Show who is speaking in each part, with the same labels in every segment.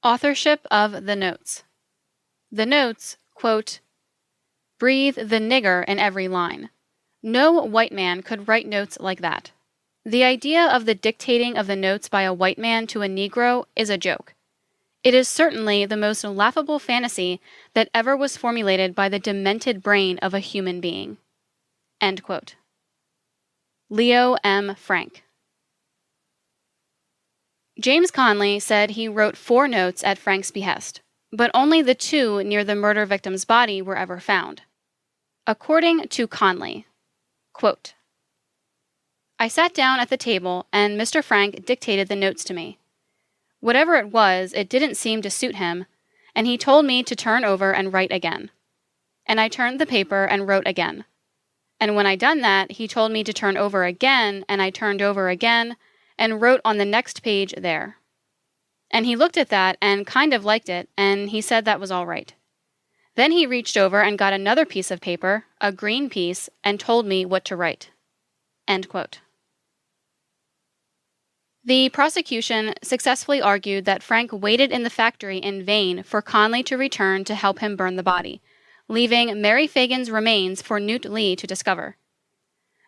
Speaker 1: Authorship of the notes. The notes, quote, breathe the nigger in every line. No white man could write notes like that. The idea of the dictating of the notes by a white man to a Negro is a joke. It is certainly the most laughable fantasy that ever was formulated by the demented brain of a human being. End quote. Leo M. Frank. James Conley said he wrote 4 notes at Frank's behest, but only the 2 near the murder victim's body were ever found. According to Conley, quote, I sat down at the table and Mr. Frank dictated the notes to me. Whatever it was, it didn't seem to suit him, and he told me to turn over and write again. And I turned the paper and wrote again. And when I done that, he told me to turn over again, and I turned over again, and wrote on the next page there. And he looked at that and kind of liked it, and he said that was all right. Then he reached over and got another piece of paper, a green piece, and told me what to write. End quote. The prosecution successfully argued that Frank waited in the factory in vain for Conley to return to help him burn the body, leaving Mary Phagan's remains for Newt Lee to discover.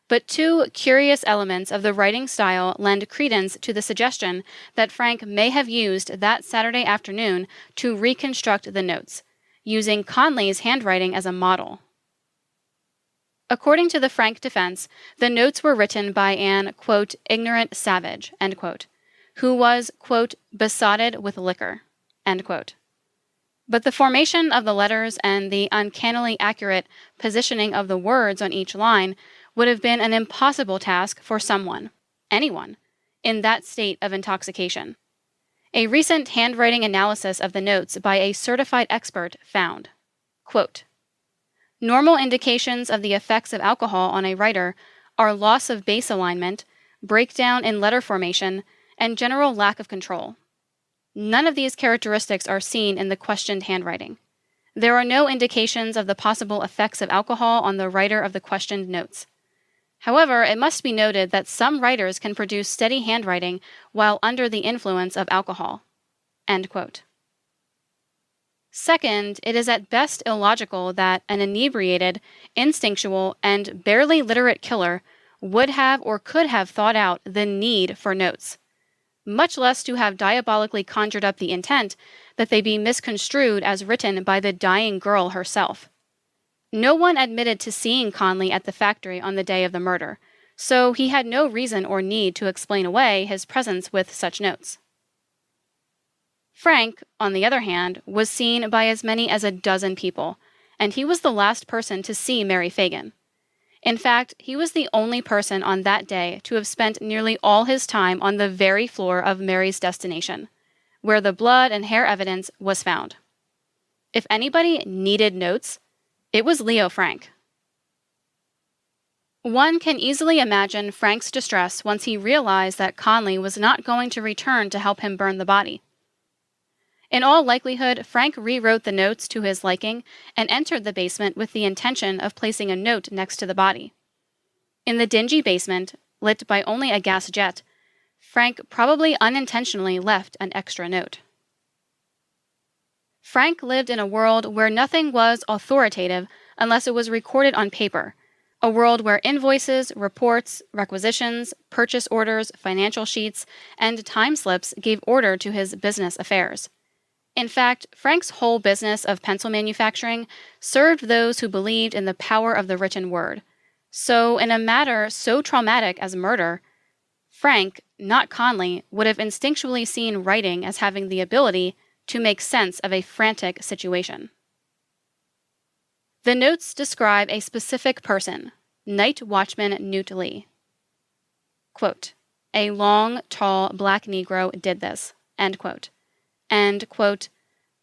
Speaker 1: But 2 curious elements of the writing style lend credence to the suggestion that Frank may have used that Saturday afternoon to reconstruct the notes, using Conley's handwriting as a model. According to the Frank defense, the notes were written by an, quote, ignorant savage, end quote, who was, quote, besotted with liquor, end quote. But the formation of the letters and the uncannily accurate positioning of the words on each line would have been an impossible task for someone, anyone, in that state of intoxication. A recent handwriting analysis of the notes by a certified expert found, quote, normal indications of the effects of alcohol on a writer are loss of base alignment, breakdown in letter formation, and general lack of control. None of these characteristics are seen in the questioned handwriting. There are no indications of the possible effects of alcohol on the writer of the questioned notes. However, it must be noted that some writers can produce steady handwriting while under the influence of alcohol. End quote. Second, it is at best illogical that an inebriated, instinctual, and barely literate killer would have or could have thought out the need for notes, much less to have diabolically conjured up the intent that they be misconstrued as written by the dying girl herself. No one admitted to seeing Conley at the factory on the day of the murder, so he had no reason or need to explain away his presence with such notes. Frank, on the other hand, was seen by as many as a dozen people, and he was the last person to see Mary Phagan. In fact, he was the only person on that day to have spent nearly all his time on the very floor of Mary's destination, where the blood and hair evidence was found. If anybody needed notes, it was Leo Frank. One can easily imagine Frank's distress once he realized that Conley was not going to return to help him burn the body. In all likelihood, Frank rewrote the notes to his liking and entered the basement with the intention of placing a note next to the body. In the dingy basement, lit by only a gas jet, Frank probably unintentionally left an extra note. Frank lived in a world where nothing was authoritative unless it was recorded on paper, a world where invoices, reports, requisitions, purchase orders, financial sheets, and time slips gave order to his business affairs. In fact, Frank's whole business of pencil manufacturing served those who believed in the power of the written word. So, in a matter so traumatic as murder, Frank, not Conley, would have instinctually seen writing as having the ability to make sense of a frantic situation. The notes describe a specific person, night watchman Newt Lee. Quote, a long, tall, black Negro did this, end quote. And, quote,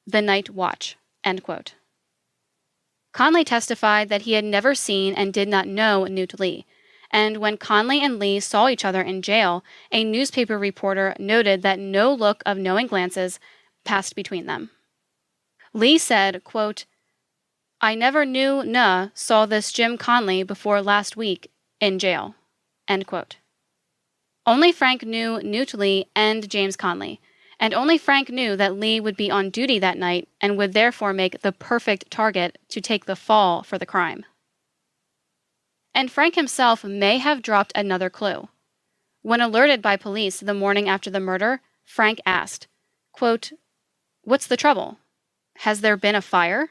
Speaker 1: the night watch, end quote. Conley testified that he had never seen and did not know Newt Lee, and when Conley and Lee saw each other in jail, a newspaper reporter noted that no look of knowing glances passed between them. Lee said, quote, I never saw this Jim Conley before last week in jail, end quote. Only Frank knew Newt Lee and James Conley, and only Frank knew that Lee would be on duty that night and would therefore make the perfect target to take the fall for the crime. And Frank himself may have dropped another clue. When alerted by police the morning after the murder, Frank asked, quote, "What's the trouble? Has there been a fire?"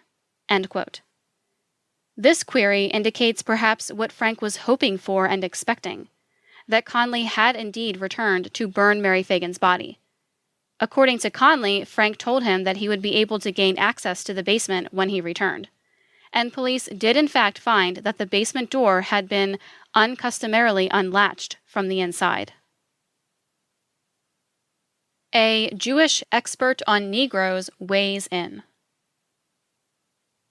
Speaker 1: End quote. This query indicates perhaps what Frank was hoping for and expecting, that Conley had indeed returned to burn Mary Phagan's body. According to Conley, Frank told him that he would be able to gain access to the basement when he returned. And police did in fact find that the basement door had been uncustomarily unlatched from the inside. A Jewish expert on Negroes weighs in.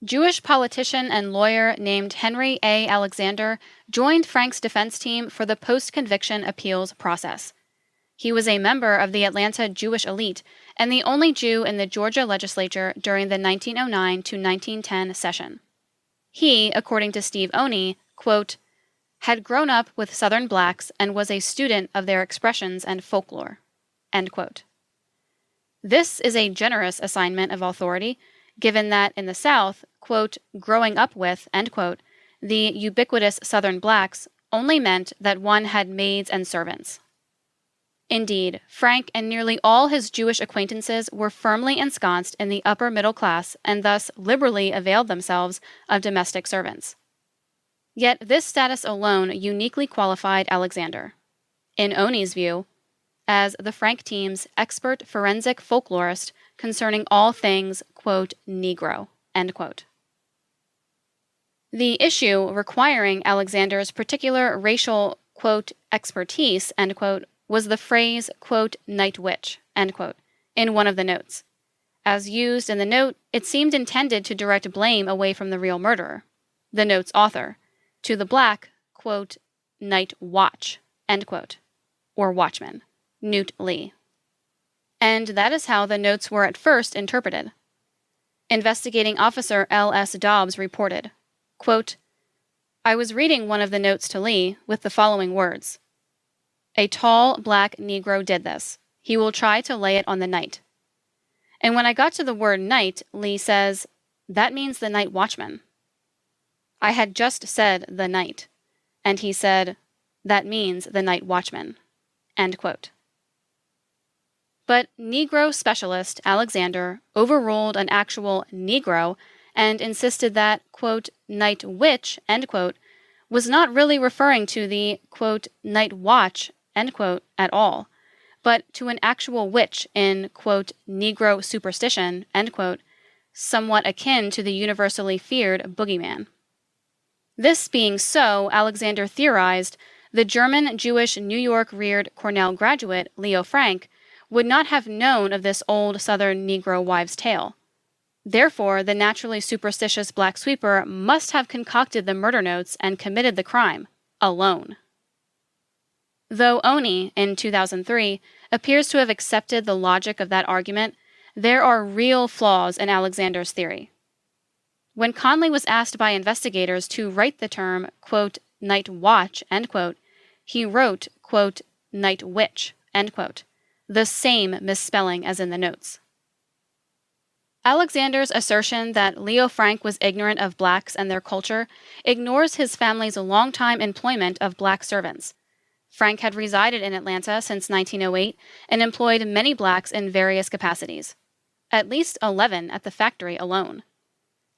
Speaker 1: Jewish politician and lawyer named Henry A. Alexander joined Frank's defense team for the post-conviction appeals process. He was a member of the Atlanta Jewish elite and the only Jew in the Georgia legislature during the 1909 to 1910 session. He, according to Steve Oney, quote, had grown up with Southern blacks and was a student of their expressions and folklore, end quote. This is a generous assignment of authority, given that in the South, quote, growing up with, end quote, the ubiquitous Southern blacks only meant that one had maids and servants. Indeed, Frank and nearly all his Jewish acquaintances were firmly ensconced in the upper middle class and thus liberally availed themselves of domestic servants. Yet this status alone uniquely qualified Alexander, in Oney's view, as the Frank team's expert forensic folklorist concerning all things, quote, Negro, end quote. The issue requiring Alexander's particular racial, quote, expertise, end quote, was the phrase, quote, night witch, end quote, in one of the notes. As used in the note, it seemed intended to direct blame away from the real murderer, the note's author, to the black, quote, night watch, end quote, or watchman, Newt Lee. And that is how the notes were at first interpreted. Investigating officer L.S. Dobbs reported, quote, I was reading one of the notes to Lee with the following words. A tall, black Negro did this. He will try to lay it on the night. And when I got to the word night, Lee says, that means the night watchman. I had just said the night, and he said, that means the night watchman, end quote. But Negro specialist Alexander overruled an actual Negro and insisted that, quote, night witch, end quote, was not really referring to the, quote, night watch, end quote, at all, but to an actual witch in, quote, Negro superstition, end quote, somewhat akin to the universally feared boogeyman. This being so, Alexander theorized, the German-Jewish New York-reared Cornell graduate, Leo Frank, would not have known of this old Southern Negro wives' tale. Therefore, the naturally superstitious black sweeper must have concocted the murder notes and committed the crime, alone. Though Oney, in 2003, appears to have accepted the logic of that argument, there are real flaws in Alexander's theory. When Conley was asked by investigators to write the term, quote, night watch, end quote, he wrote, quote, night witch, end quote, the same misspelling as in the notes. Alexander's assertion that Leo Frank was ignorant of blacks and their culture ignores his family's longtime employment of black servants. Frank had resided in Atlanta since 1908 and employed many blacks in various capacities, at least 11 at the factory alone.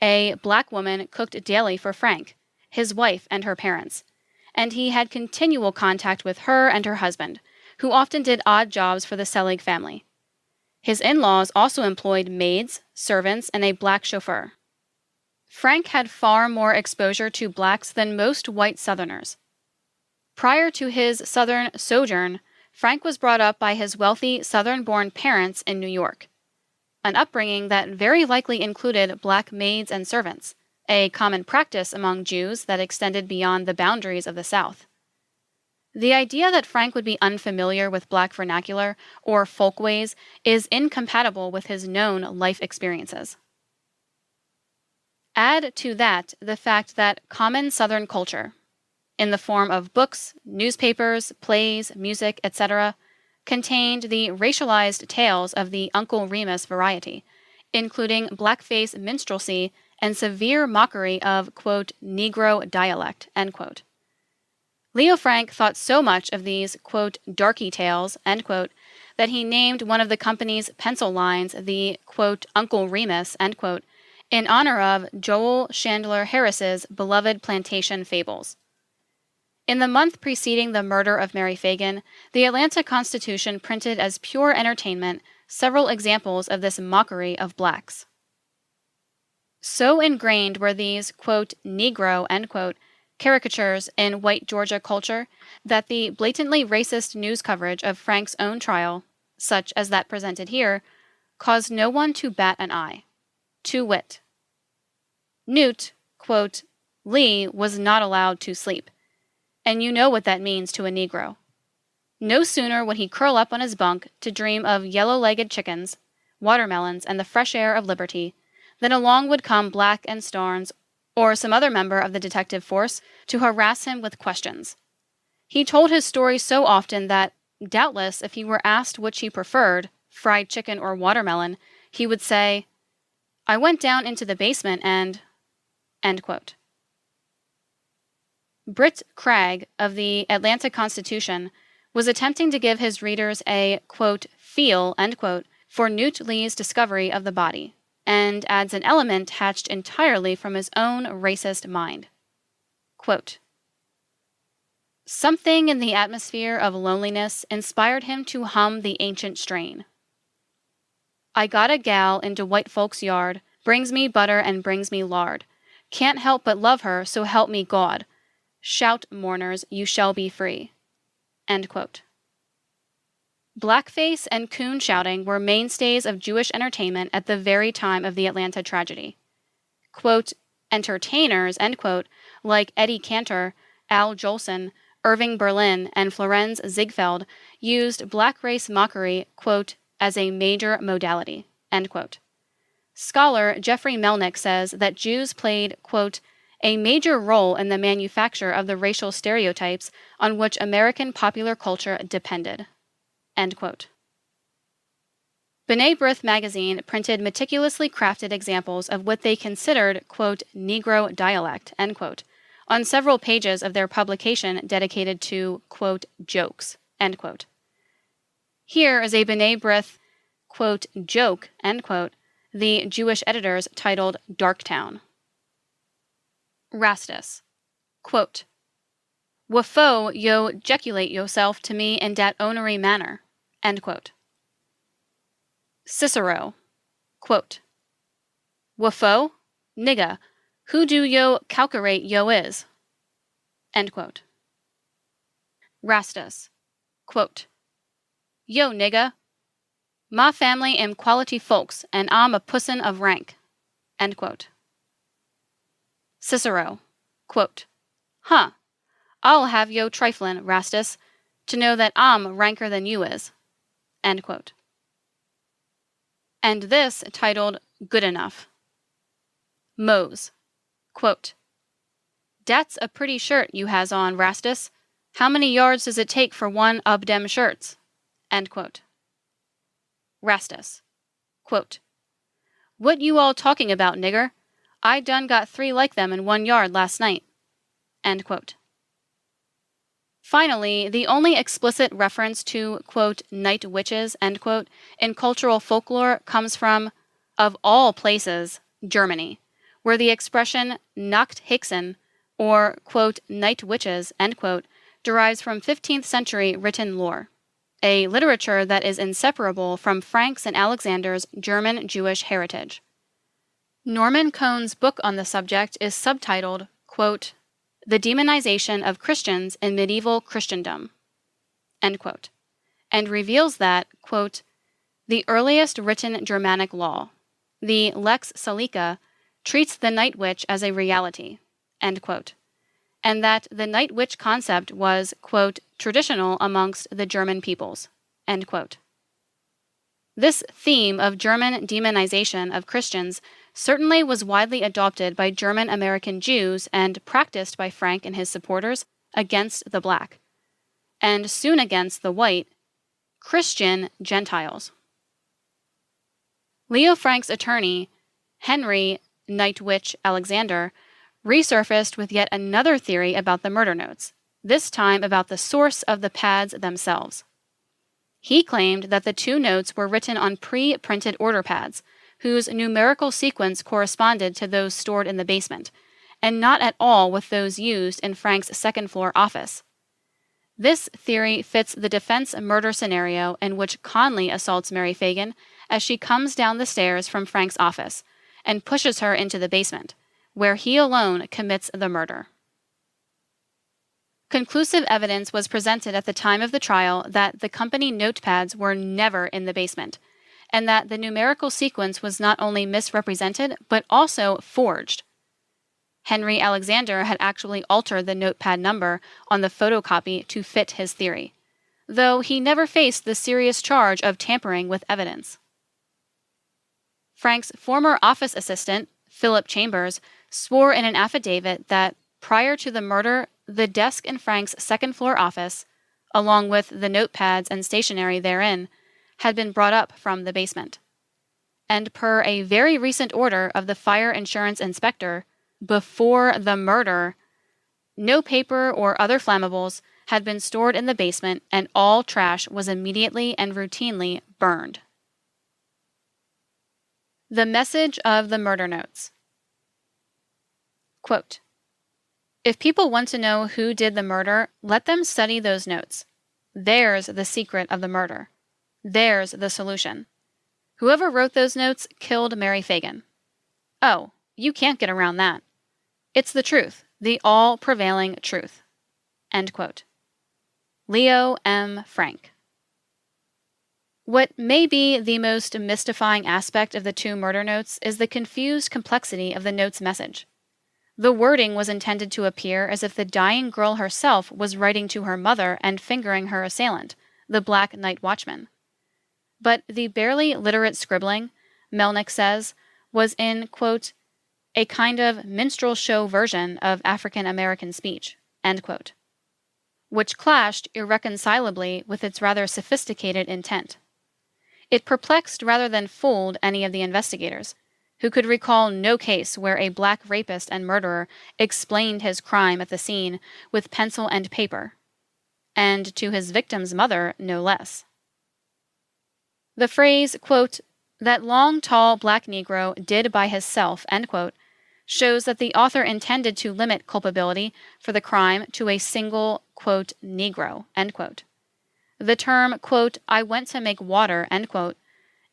Speaker 1: A black woman cooked daily for Frank, his wife, and her parents, and he had continual contact with her and her husband, who often did odd jobs for the Selig family. His in-laws also employed maids, servants, and a black chauffeur. Frank had far more exposure to blacks than most white Southerners. Prior to his Southern sojourn, Frank was brought up by his wealthy Southern-born parents in New York, an upbringing that very likely included black maids and servants, a common practice among Jews that extended beyond the boundaries of the South. The idea that Frank would be unfamiliar with black vernacular or folkways is incompatible with his known life experiences. Add to that the fact that common Southern culture, in the form of books, newspapers, plays, music, etc., contained the racialized tales of the Uncle Remus variety, including blackface minstrelsy and severe mockery of, quote, Negro dialect, end quote. Leo Frank thought so much of these, quote, darky tales, end quote, that he named one of the company's pencil lines the, quote, Uncle Remus, end quote, in honor of Joel Chandler Harris's beloved plantation fables. In the month preceding the murder of Mary Phagan, the Atlanta Constitution printed as pure entertainment several examples of this mockery of blacks. So ingrained were these, quote, Negro, end quote, caricatures in white Georgia culture that the blatantly racist news coverage of Frank's own trial, such as that presented here, caused no one to bat an eye. To wit, Newt, quote, Lee was not allowed to sleep, and you know what that means to a Negro. No sooner would he curl up on his bunk to dream of yellow-legged chickens, watermelons, and the fresh air of liberty, than along would come Black and Starnes or some other member of the detective force to harass him with questions. He told his story so often that, doubtless, if he were asked which he preferred, fried chicken or watermelon, he would say, I went down into the basement and... End quote. Britt Cragg of the Atlanta Constitution was attempting to give his readers a, quote, feel, end quote, for Newt Lee's discovery of the body, and adds an element hatched entirely from his own racist mind. Quote, something in the atmosphere of loneliness inspired him to hum the ancient strain. I got a gal into white folks' yard, brings me butter and brings me lard. Can't help but love her, so help me God. Shout, mourners, you shall be free. End quote. Blackface and coon shouting were mainstays of Jewish entertainment at the very time of the Atlanta tragedy. Quote, entertainers, end quote, like Eddie Cantor, Al Jolson, Irving Berlin, and Florenz Ziegfeld used black race mockery, quote, as a major modality, end quote. Scholar Jeffrey Melnick says that Jews played, quote, a major role in the manufacture of the racial stereotypes on which American popular culture depended. End quote. B'nai B'rith magazine printed meticulously crafted examples of what they considered, quote, Negro dialect, end quote, on several pages of their publication dedicated to, quote, jokes, end quote. Here is a B'nai B'rith, quote, joke, end quote, the Jewish editors titled Darktown. Rastus, quote, Wafo yo jeculate yourself to me in dat onery manner, end quote. Cicero, quote, Wafo, nigga, who do yo calculate yo is, end quote. Rastus, quote, yo nigga, my family am quality folks, and I'm a pussin of rank, end quote. Cicero, quote, huh, I'll have yo triflin', Rastus, to know that I'm ranker than you is, end quote. And this titled Good Enough. Mose, quote, dat's a pretty shirt you has on, Rastus. How many yards does it take for one ob dem shirts? End quote. Rastus, quote, what you all talking about, nigger? I done got 3 like them in 1 yard last night. End quote. Finally, the only explicit reference to, quote, night witches, end quote, in cultural folklore comes from, of all places, Germany, where the expression Nachthexen, or, quote, night witches, end quote, derives from 15th century written lore, a literature that is inseparable from Frank's and Alexander's German Jewish heritage. Norman Cohn's book on the subject is subtitled, quote, The Demonization of Christians in Medieval Christendom, end quote, and reveals that, quote, the earliest written Germanic law, the Lex Salica, treats the night witch as a reality, end quote, and that the night witch concept was, quote, traditional amongst the German peoples, end quote. This theme of German demonization of Christians certainly was widely adopted by German American Jews and practiced by Frank and his supporters against the black, and soon against the white, Christian Gentiles. Leo Frank's attorney, Henry Night Witch Alexander, resurfaced with yet another theory about the murder notes, this time about the source of the pads themselves. He claimed that the two notes were written on pre-printed order pads, whose numerical sequence corresponded to those stored in the basement, and not at all with those used in Frank's second-floor office. This theory fits the defense murder scenario in which Conley assaults Mary Phagan as she comes down the stairs from Frank's office and pushes her into the basement, where he alone commits the murder. Conclusive evidence was presented at the time of the trial that the company notepads were never in the basement, and that the numerical sequence was not only misrepresented but also forged. Henry Alexander had actually altered the notepad number on the photocopy to fit his theory, though he never faced the serious charge of tampering with evidence. Frank's former office assistant, Philip Chambers, swore in an affidavit that, prior to the murder, the desk in Frank's second-floor office, along with the notepads and stationery therein, had been brought up from the basement. And per a very recent order of the fire insurance inspector, before the murder, no paper or other flammables had been stored in the basement, and all trash was immediately and routinely burned. The message of the murder notes. Quote, "If people want to know who did the murder, let them study those notes. There's the secret of the murder. There's the solution. Whoever wrote those notes killed Mary Phagan. Oh, you can't get around that. It's the truth, the all-prevailing truth." End quote. Leo M. Frank. What may be the most mystifying aspect of the two murder notes is the confused complexity of the note's message. The wording was intended to appear as if the dying girl herself was writing to her mother and fingering her assailant, the Black Night Watchman. But the barely literate scribbling, Melnick says, was in, quote, "a kind of minstrel show version of African American speech," end quote, which clashed irreconcilably with its rather sophisticated intent. It perplexed rather than fooled any of the investigators, who could recall no case where a black rapist and murderer explained his crime at the scene with pencil and paper, and to his victim's mother no less. The phrase, quote, "that long, tall black Negro did by hisself," end quote, shows that the author intended to limit culpability for the crime to a single, quote, Negro, end quote. The term, quote, "I went to make water," end quote,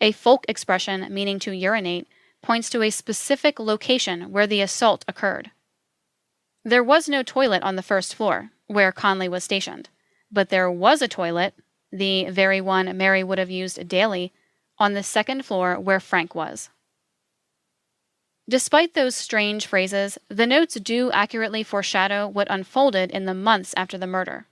Speaker 1: a folk expression meaning to urinate, points to a specific location where the assault occurred. There was no toilet on the first floor, where Conley was stationed, but there was a toilet, the very one Mary would have used daily, on the second floor where Frank was. Despite those strange phrases, the notes do accurately foreshadow what unfolded in the months after the murder.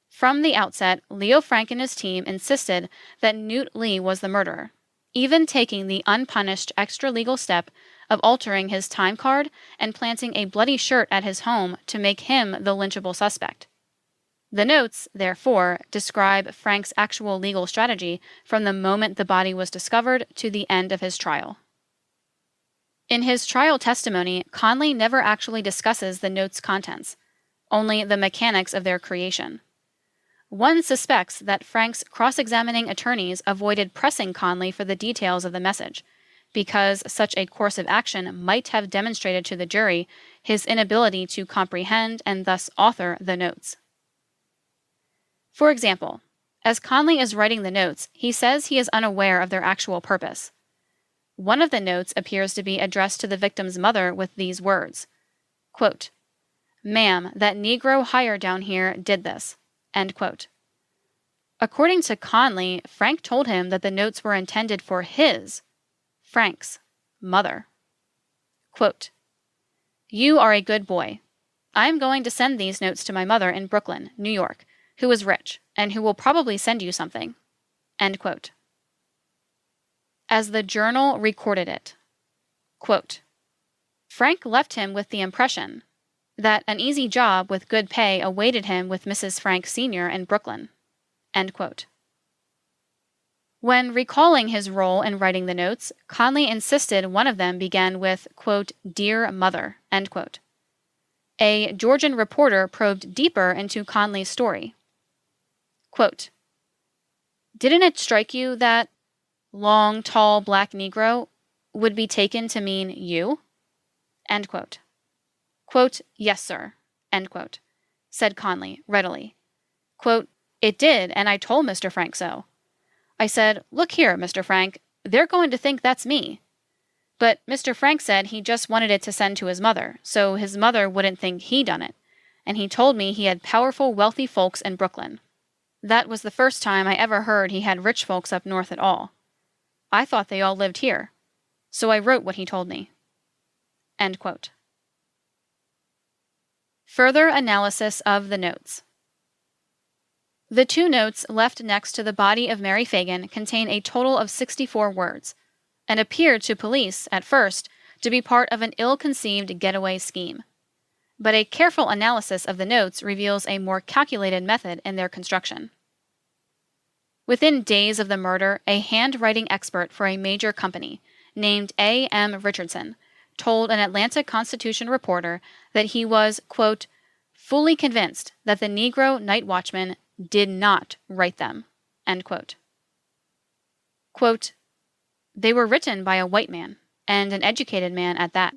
Speaker 1: From the outset, Leo Frank and his team insisted that Newt Lee was the murderer, even taking the unpunished extra-legal step of altering his time card and planting a bloody shirt at his home to make him the lynchable suspect. The notes, therefore, describe Frank's actual legal strategy from the moment the body was discovered to the end of his trial. In his trial testimony, Conley never actually discusses the notes' contents, only the mechanics of their creation. One suspects that Frank's cross-examining attorneys avoided pressing Conley for the details of the message, because such a course of action might have demonstrated to the jury his inability to comprehend and thus author the notes. For example, as Conley is writing the notes, he says he is unaware of their actual purpose. One of the notes appears to be addressed to the victim's mother with these words, quote, "Ma'am, that Negro hired down here did this," end quote. According to Conley, Frank told him that the notes were intended for his, Frank's, mother. Quote, "You are a good boy. I am going to send these notes to my mother in Brooklyn, New York, who is rich, and who will probably send you something," end quote. As the Journal recorded it, quote, "Frank left him with the impression that an easy job with good pay awaited him with Mrs. Frank Sr. in Brooklyn," end quote. When recalling his role in writing the notes, Conley insisted one of them began with, quote, "Dear Mother," end quote. A Georgian reporter probed deeper into Conley's story. Quote, "Didn't it strike you that long, tall, black Negro would be taken to mean you?" End quote. Quote, "Yes, sir," end quote, said Conley readily. Quote, "It did, and I told Mr. Frank so. I said, 'Look here, Mr. Frank, they're going to think that's me.' But Mr. Frank said he just wanted it to send to his mother, so his mother wouldn't think he done it, and he told me he had powerful, wealthy folks in Brooklyn. That was the first time I ever heard he had rich folks up north at all. I thought they all lived here, so I wrote what he told me." End quote. Further analysis of the notes. The two notes left next to the body of Mary Phagan contain a total of 64 words, and appeared to police, at first, to be part of an ill-conceived getaway scheme. But a careful analysis of the notes reveals a more calculated method in their construction. Within days of the murder, a handwriting expert for a major company, named A.M. Richardson, told an Atlanta Constitution reporter that he was, quote, "fully convinced that the Negro night watchman did not write them," end quote. Quote, "They were written by a white man, and an educated man at that.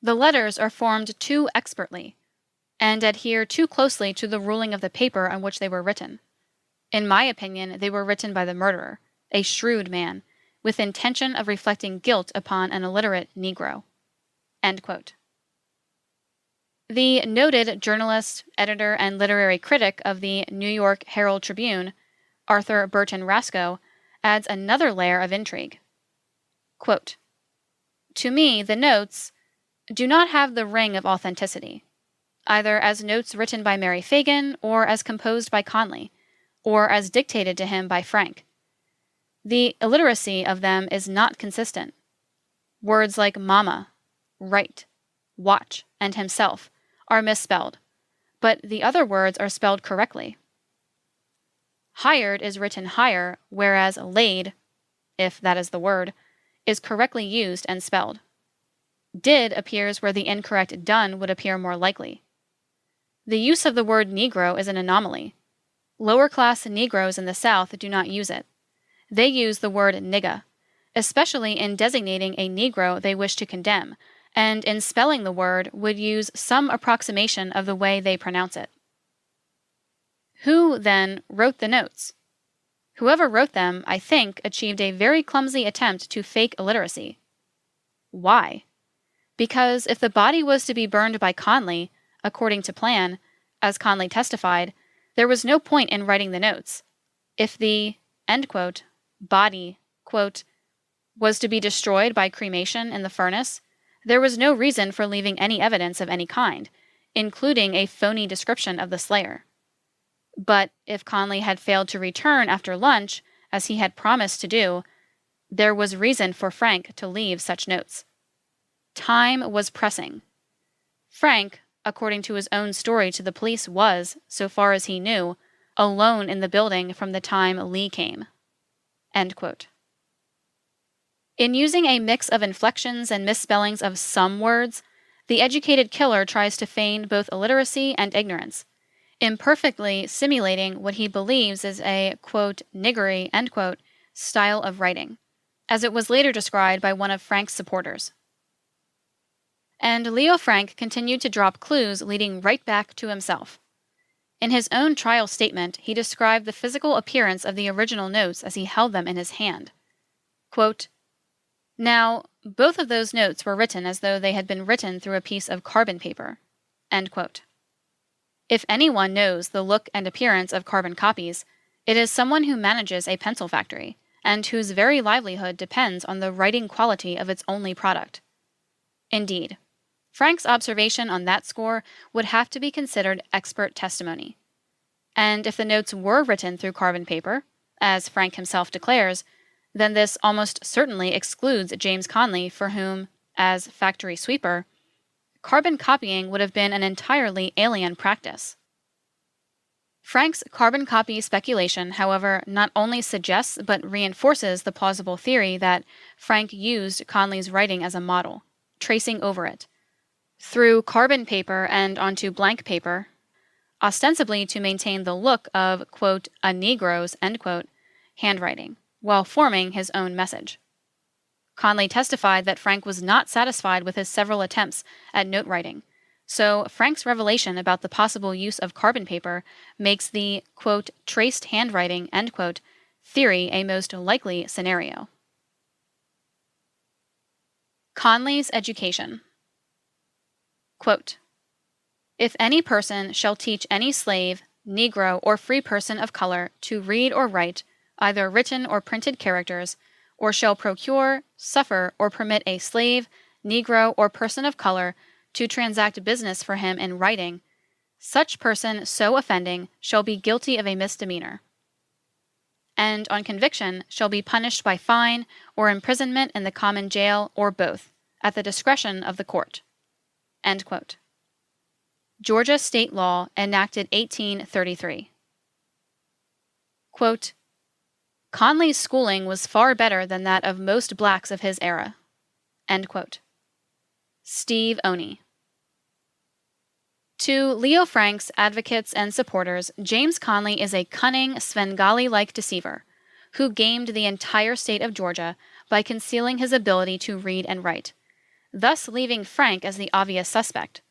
Speaker 1: The letters are formed too expertly, and adhere too closely to the ruling of the paper on which they were written. In my opinion, they were written by the murderer, a shrewd man, with intention of reflecting guilt upon an illiterate Negro." End quote. The noted journalist, editor, and literary critic of the New York Herald Tribune, Arthur Burton Rasco, adds another layer of intrigue. Quote, "To me, the notes do not have the ring of authenticity, either as notes written by Mary Phagan or as composed by Conley, or as dictated to him by Frank. The illiteracy of them is not consistent. Words like mama, right, watch, and himself are misspelled, but the other words are spelled correctly. Hired is written higher, whereas laid, if that is the word, is correctly used and spelled. Did appears where the incorrect done would appear more likely. The use of the word Negro is an anomaly. Lower-class Negroes in the South do not use it. They use the word nigga, especially in designating a Negro they wish to condemn, and in spelling the word would use some approximation of the way they pronounce it. Who, then, wrote the notes? Whoever wrote them, I think, achieved a very clumsy attempt to fake illiteracy. Why? Because if the body was to be burned by Conley, according to plan, as Conley testified, there was no point in writing the notes. If the, end quote, body, quote, was to be destroyed by cremation in the furnace, there was no reason for leaving any evidence of any kind, including a phony description of the slayer. But if Conley had failed to return after lunch, as he had promised to do, there was reason for Frank to leave such notes. Time was pressing. Frank, according to his own story to the police, was, so far as he knew, alone in the building from the time Lee came. End quote. In using a mix of inflections and misspellings of some words, the educated killer tries to feign both illiteracy and ignorance, imperfectly simulating what he believes is a, quote, niggery, end quote, style of writing, as it was later described by one of Frank's supporters. And Leo Frank continued to drop clues leading right back to himself. In his own trial statement, he described the physical appearance of the original notes as he held them in his hand. Quote, "Now, both of those notes were written as though they had been written through a piece of carbon paper." End quote. If anyone knows the look and appearance of carbon copies, it is someone who manages a pencil factory, and whose very livelihood depends on the writing quality of its only product. Indeed, Frank's observation on that score would have to be considered expert testimony. And if the notes were written through carbon paper, as Frank himself declares, then this almost certainly excludes James Conley, for whom, as factory sweeper, carbon copying would have been an entirely alien practice. Frank's carbon copy speculation, however, not only suggests but reinforces the plausible theory that Frank used Conley's writing as a model, tracing over it, through carbon paper and onto blank paper, ostensibly to maintain the look of, quote, a Negro's, end quote, handwriting, while forming his own message. Conley testified that Frank was not satisfied with his several attempts at note writing, so Frank's revelation about the possible use of carbon paper makes the, quote, traced handwriting, end quote, theory a most likely scenario. Conley's education. Quote, if any person shall teach any slave, Negro, or free person of color to read or write, either written or printed characters, or shall procure, suffer, or permit a slave, Negro, or person of color to transact business for him in writing, such person so offending shall be guilty of a misdemeanor, and on conviction shall be punished by fine or imprisonment in the common jail or both, at the discretion of the court. End quote. Georgia State Law enacted 1833. Quote, Conley's schooling was far better than that of most blacks of his era. End quote. Steve Oney. To Leo Frank's advocates and supporters, James Conley is a cunning, Svengali-like deceiver who gamed the entire state of Georgia by concealing his ability to read and write, thus leaving Frank as the obvious suspect.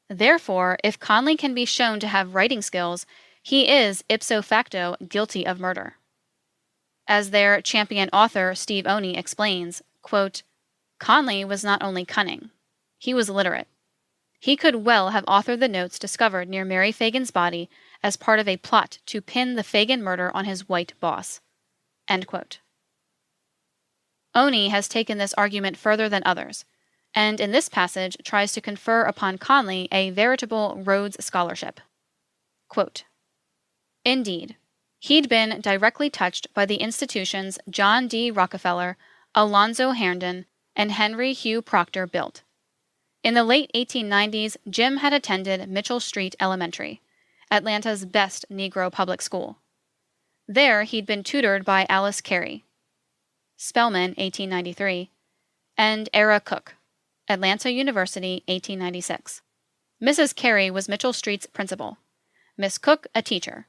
Speaker 1: Therefore, if Conley can be shown to have writing skills, he is ipso facto guilty of murder. As their champion author Steve Oney explains, quote, Conley was not only cunning, he was literate. He could well have authored the notes discovered near Mary Phagan's body as part of a plot to pin the Phagan murder on his white boss. End quote. Oney has taken this argument further than others, and in this passage tries to confer upon Conley a veritable Rhodes Scholarship. Quote, indeed, he'd been directly touched by the institutions John D. Rockefeller, Alonzo Herndon, and Henry Hugh Proctor built. In the late 1890s, Jim had attended Mitchell Street Elementary, Atlanta's best Negro public school. There he'd been tutored by Alice Carey, Spelman, 1893, and Era Cook, Atlanta University, 1896. Mrs. Carey was Mitchell Street's principal, Miss Cook a teacher,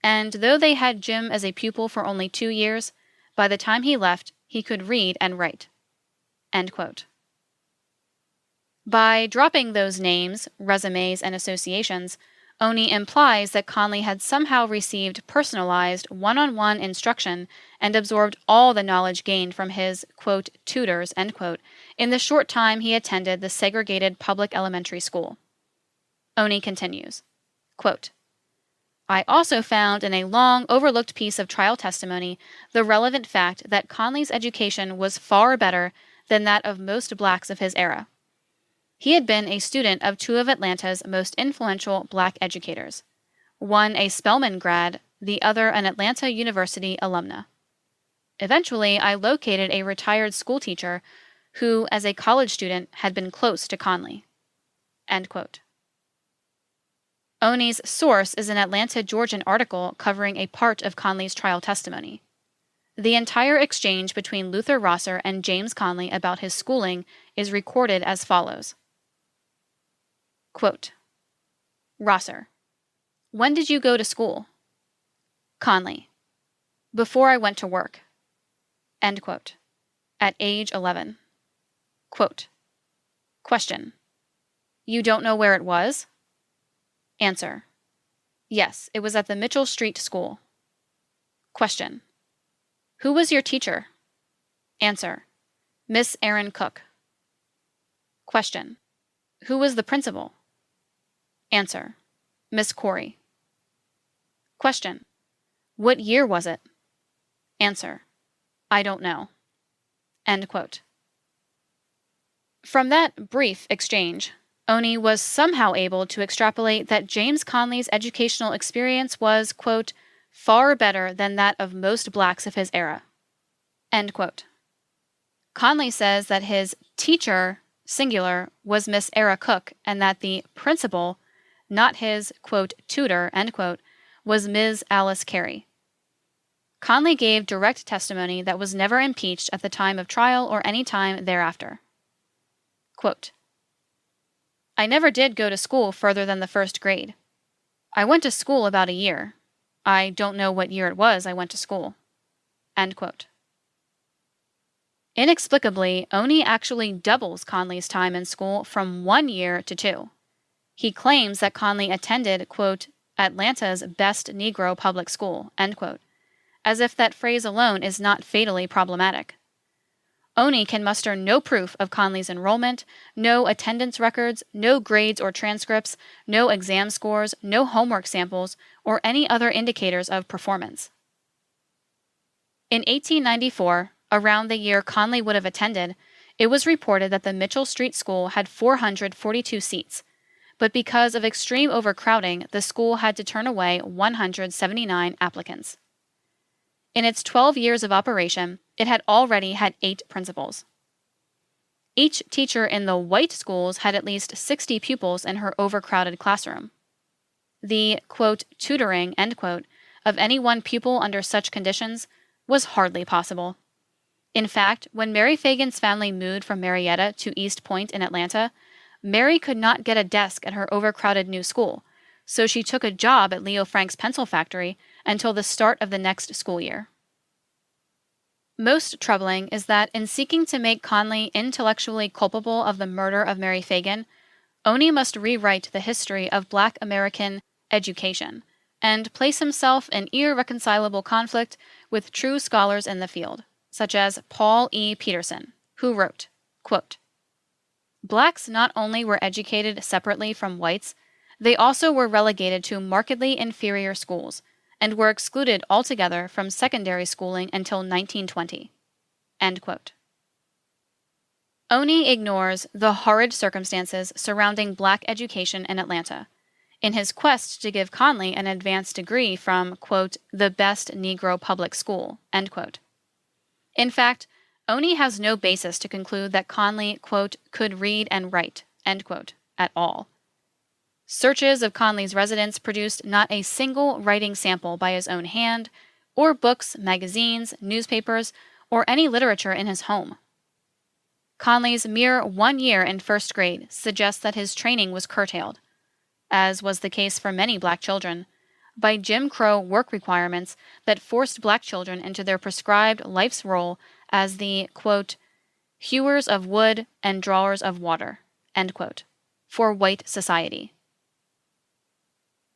Speaker 1: and though they had Jim as a pupil for only 2 years, by the time he left, he could read and write. End quote. By dropping those names, resumes, and associations, Oney implies that Conley had somehow received personalized, one-on-one instruction and absorbed all the knowledge gained from his, quote, tutors, end quote, in the short time he attended the segregated public elementary school. Oney continues, quote, I also found in a long, overlooked piece of trial testimony the relevant fact that Conley's education was far better than that of most blacks of his era. He had been a student of 2 of Atlanta's most influential black educators, one a Spelman grad, the other an Atlanta University alumna. Eventually, I located a retired schoolteacher who, as a college student, had been close to Conley. End quote. Oney's source is an Atlanta Georgian article covering a part of Conley's trial testimony. The entire exchange between Luther Rosser and James Conley about his schooling is recorded as follows. Quote, Rosser, when did you go to school? Conley, before I went to work. End quote. At age 11. Quote, question, you don't know where it was? Answer, yes, it was at the Mitchell Street School. Question, who was your teacher? Answer, Miss Aaron Cook. Question, who was the principal? Answer, Miss Corey. Question, what year was it? Answer, I don't know. End quote. From that brief exchange, Oney was somehow able to extrapolate that James Conley's educational experience was, quote, far better than that of most blacks of his era. End quote. Conley says that his teacher, singular, was Miss Era Cook, and that the principal, not his, quote, tutor, end quote, was Ms. Alice Carey. Conley gave direct testimony that was never impeached at the time of trial or any time thereafter. Quote, "I never did go to school further than the first grade. I went to school about a year. I don't know what year it was I went to school." End quote. Inexplicably, Oney actually doubles Conley's time in school from 1 year to 2. He claims that Conley attended, quote, "Atlanta's best Negro public school," end quote, as if that phrase alone is not fatally problematic. Oney can muster no proof of Conley's enrollment, no attendance records, no grades or transcripts, no exam scores, no homework samples, or any other indicators of performance. In 1894, around the year Conley would have attended, it was reported that the Mitchell Street School had 442 seats, but because of extreme overcrowding, the school had to turn away 179 applicants. In its 12 years of operation, it had already had 8 principals. Each teacher in the white schools had at least 60 pupils in her overcrowded classroom. The, quote, "tutoring," end quote, of any one pupil under such conditions was hardly possible. In fact, when Mary Phagan's family moved from Marietta to East Point in Atlanta, Mary could not get a desk at her overcrowded new school, so she took a job at Leo Frank's pencil factory until the start of the next school year. Most troubling is that in seeking to make Conley intellectually culpable of the murder of Mary Phagan, Oney must rewrite the history of Black American education and place himself in irreconcilable conflict with true scholars in the field, such as Paul E. Peterson, who wrote, quote, "Blacks not only were educated separately from whites, they also were relegated to markedly inferior schools, and were excluded altogether from secondary schooling until 1920. End quote. Oney ignores the horrid circumstances surrounding Black education in Atlanta, in his quest to give Conley an advanced degree from, quote, "the best Negro public school," end quote. In fact, Oney has no basis to conclude that Conley, quote, "could read and write," end quote, at all. Searches of Conley's residence produced not a single writing sample by his own hand, or books, magazines, newspapers, or any literature in his home. Conley's mere 1 year in first grade suggests that his training was curtailed, as was the case for many Black children, by Jim Crow work requirements that forced Black children into their prescribed life's role as the, quote, "hewers of wood and drawers of water," end quote, for white society.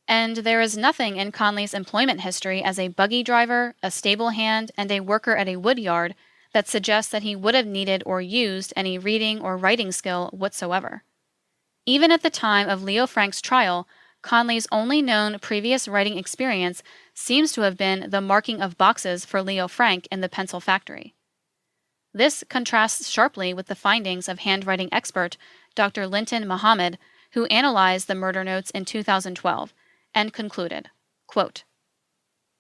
Speaker 1: And there is nothing in Conley's employment history as a buggy driver, a stable hand, and a worker at a wood yard that suggests that he would have needed or used any reading or writing skill whatsoever. Even at the time of Leo Frank's trial, Conley's only known previous writing experience seems to have been the marking of boxes for Leo Frank in the pencil factory. This contrasts sharply with the findings of handwriting expert Dr. Linton Muhammad, who analyzed the murder notes in 2012, and concluded, quote,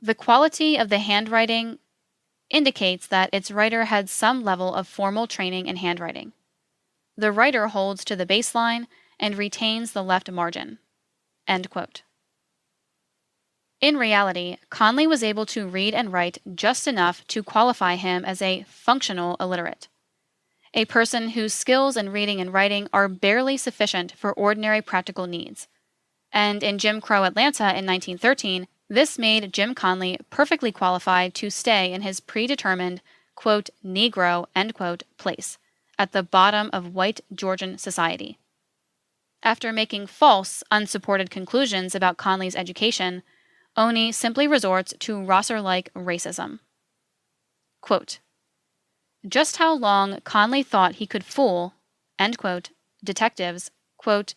Speaker 1: "The quality of the handwriting indicates that its writer had some level of formal training in handwriting. The writer holds to the baseline and retains the left margin." End quote. In reality, Conley was able to read and write just enough to qualify him as a functional illiterate, a person whose skills in reading and writing are barely sufficient for ordinary practical needs. And in Jim Crow Atlanta in 1913, this made Jim Conley perfectly qualified to stay in his predetermined, quote, "Negro," end quote, place, at the bottom of white Georgian society. After making false, unsupported conclusions about Conley's education, Oney simply resorts to Rosser-like racism. Quote, "Just how long Conley thought he could fool," end quote, detectives, quote,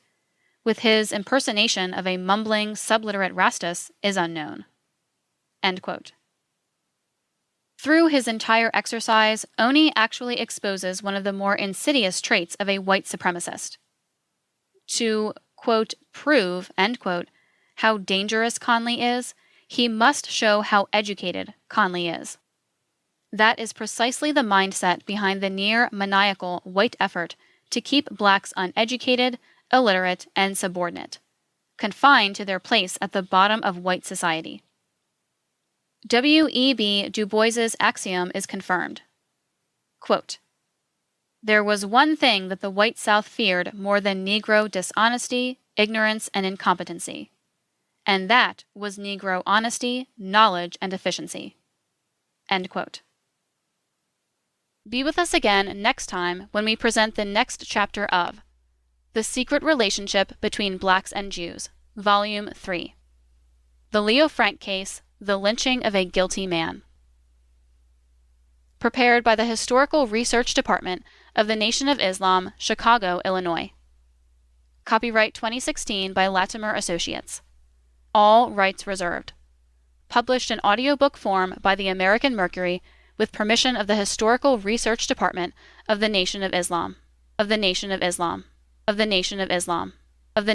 Speaker 1: "with his impersonation of a mumbling, subliterate Rastus is unknown." End quote. Through his entire exercise, Oney actually exposes one of the more insidious traits of a white supremacist. To, quote, "prove," end quote, how dangerous Conley is, he must show how educated Conley is. That is precisely the mindset behind the near-maniacal white effort to keep Blacks uneducated, illiterate, and subordinate, confined to their place at the bottom of white society. W.E.B. Du Bois's axiom is confirmed. Quote, "There was one thing that the white South feared more than Negro dishonesty, ignorance, and incompetency, and that was Negro honesty, knowledge, and efficiency." End quote. Be with us again next time when we present the next chapter of The Secret Relationship Between Blacks and Jews, Volume 3. The Leo Frank Case, The Lynching of a Guilty Man. Prepared by the Historical Research Department of the Nation of Islam, Chicago, Illinois. Copyright 2016 by Latimer Associates. All rights reserved. Published in audiobook form by the American Mercury with permission of the Historical Research Department of the Nation of Islam. Of the Nation of Islam. Of the Nation of Islam.